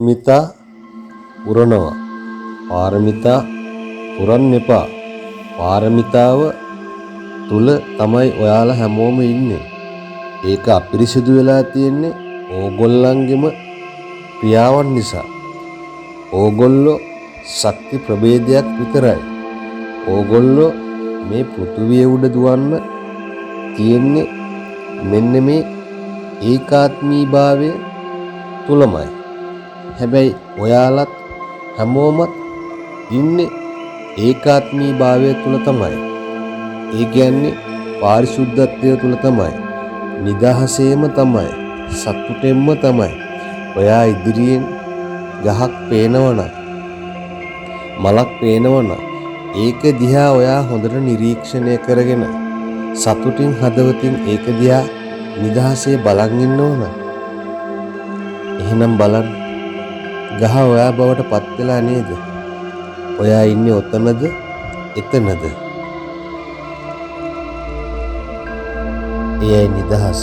මිතා පුරනවා. පාරමිතා පුරන්න එපා. පාරමිතාව තුල තමයි ඔයාලා හැමෝම ඉන්නේ. ඒක අපිරිසිදු වෙලා තියෙන්නේ ඕගොල්ලන්ගෙම ක්‍රියාවන් නිසා. ඕගොල්ලෝ ශක්ති ප්‍රභේදයක් විතරයි. ඕගොල්ලෝ මේ පෘථුවිය උඩ දුවන්න තියෙන්නේ මෙන්න මේ ඒකාත්මීභාවය තුලමයි. හැබැයි ඔයාලත් හැමෝමත් ඉන්නේ ඒකාත්මීභාවය තුල තමයි. ඒ කියන්නේ පාරිශුද්ධත්වය තුල තමයි. නිදහසේම තමයි. සතුටෙන්ම තමයි. ඔයා ඉදිරියෙන් ගහක් පේනවනම් මලක් පේනවනම් ඒක දිහා ඔයා හොඳට නිරීක්ෂණය කරගෙන සතුටින් හදවතින් ඒක දිහා නිදහසේ බලන් ඉන්නවනම් එහෙනම් බලන්න ගහ ඔයා බවට පත් වෙලා නේද? ඔයා ඉන්නේ ඔතනද එතනද? එයයි නිදහස.